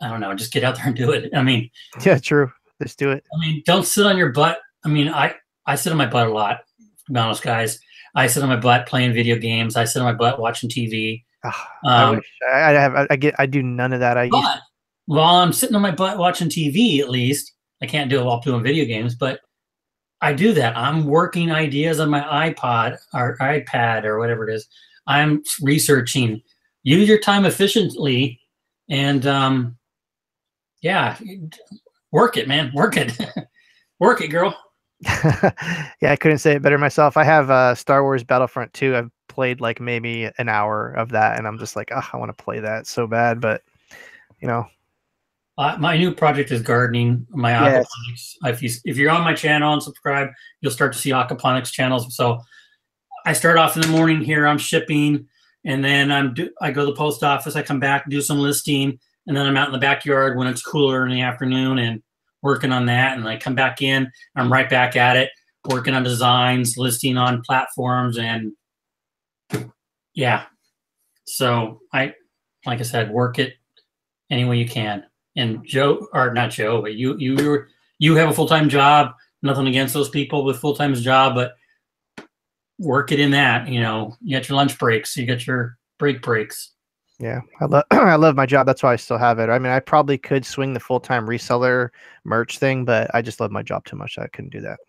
don't know, just get out there and do it. I mean, yeah, true. Let's do it. I mean, don't sit on your butt. I mean, I sit on my butt a lot, to be honest, guys. I sit on my butt playing video games. I sit on my butt watching TV. I do none of that. But while I'm sitting on my butt watching TV, at least I can't do it while doing video games, but I do that. I'm working ideas on my iPod or iPad or whatever it is. I'm researching. Use your time efficiently, and yeah, work it, man. Work it. Work it, girl. Yeah, I couldn't say it better myself. I have Star Wars Battlefront 2. I've played like maybe an hour of that, and I'm just like, oh, I want to play that so bad, but you know. My new project is gardening. My aquaponics. If you're on my channel and subscribe, you'll start to see aquaponics channels. So I start off in the morning here. I'm shipping, and then I go to the post office. I come back, do some listing, and then I'm out in the backyard when it's cooler in the afternoon and working on that. And I come back in. I'm right back at it, working on designs, listing on platforms, and yeah. So like I said, work it any way you can. And Joe, or not Joe, but you have a full-time job. Nothing against those people with full-time job, but work it in that. You know, you got your lunch breaks, you got your breaks. Yeah, I love I love my job. That's why I still have it. I mean, I probably could swing the full-time reseller merch thing, but I just love my job too much. I couldn't do that.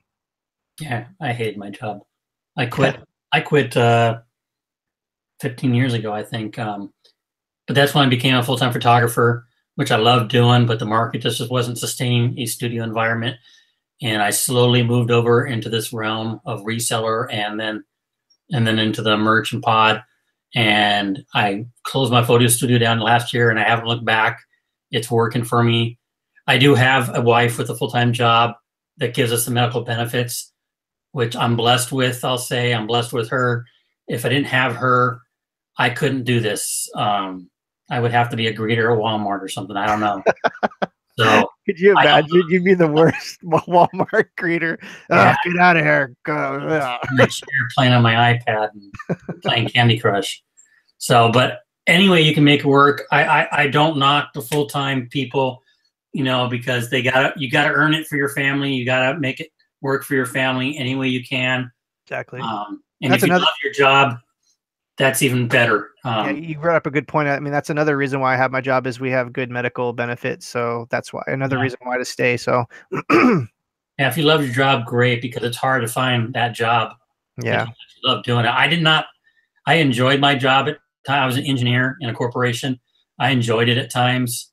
Yeah, I hated my job. I quit. I quit 15 years ago, I think. But that's when I became a full-time photographer, which I loved doing, but the market just wasn't sustaining a studio environment. And I slowly moved over into this realm of reseller and then into the merch and pod. And I closed my photo studio down last year and I haven't looked back. It's working for me. I do have a wife with a full-time job that gives us the medical benefits, which I'm blessed with. I'll say I'm blessed with her. If I didn't have her, I couldn't do this. I would have to be a greeter at Walmart or something. I don't know. So could you imagine? You'd be the worst Walmart greeter. Yeah. Get out of here. Go. My chair playing on my iPad and playing Candy Crush. So, but anyway, you can make it work. I don't knock the full-time people, you know, because you gotta earn it for your family. You gotta make it work for your family any way you can. Exactly. And that's if you love your job, that's even better. Yeah, you brought up a good point. I mean, that's another reason why I have my job is we have good medical benefits. So that's why another reason why to stay. So yeah, if you love your job, great, because it's hard to find that job. Yeah. You love doing it. I enjoyed my job at time. I was an engineer in a corporation. I enjoyed it at times,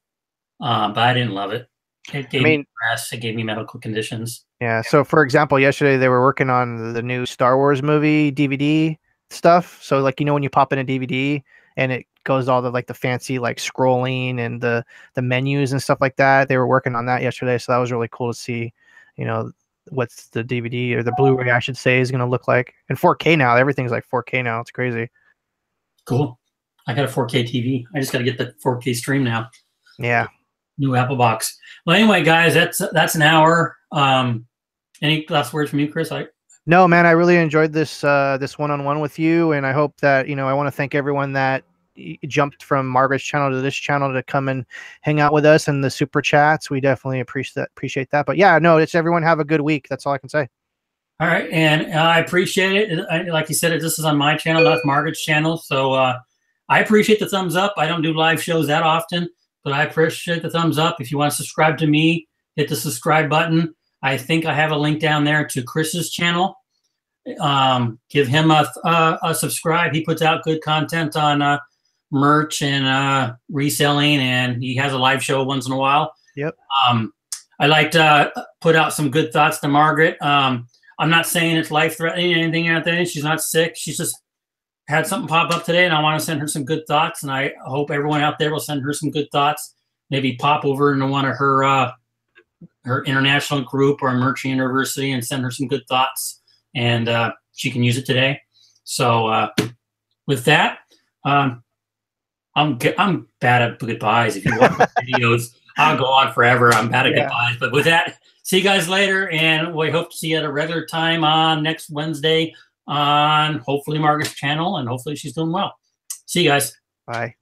but I didn't love it. It gave me stress. It gave me medical conditions. Yeah. So for example, yesterday they were working on the new Star Wars movie DVD stuff. So like, you know, when you pop in a DVD and it goes all the like the fancy like scrolling and the menus and stuff like that, they were working on that yesterday. So that was really cool to see, you know, what's the DVD or the Blu-ray I should say is going to look like in 4K now. Everything's like 4K now. It's crazy. Cool. I got a 4K TV. I just got to get the 4K stream now. Yeah. New Apple box. Well, anyway, guys, that's an hour. Any last words from you, Chris? No, man, I really enjoyed this this one-on-one with you, and I hope that, you know, I want to thank everyone that jumped from Margaret's channel to this channel to come and hang out with us and the super chats. We definitely appreciate that. But yeah, no, it's everyone have a good week. That's all I can say. All right, and I appreciate it. Like you said, this is on my channel, not Margaret's channel. So I appreciate the thumbs up. I don't do live shows that often, but I appreciate the thumbs up. If you want to subscribe to me, hit the subscribe button. I think I have a link down there to Chris's channel. Give him a subscribe. He puts out good content on merch and reselling, and he has a live show once in a while. Yep. I like to put out some good thoughts to Margaret. I'm not saying it's life-threatening or anything out there. She's not sick. She's just had something pop up today, and I want to send her some good thoughts, and I hope everyone out there will send her some good thoughts. Maybe pop over into one of her international group or Merch University and send her some good thoughts, and she can use it today. So with that, I'm bad at goodbyes. If you watch my videos, I'll go on forever. I'm bad at goodbyes. But with that, see you guys later, and we hope to see you at a regular time on next Wednesday on hopefully Margaret's channel, and hopefully she's doing well. See you guys. Bye.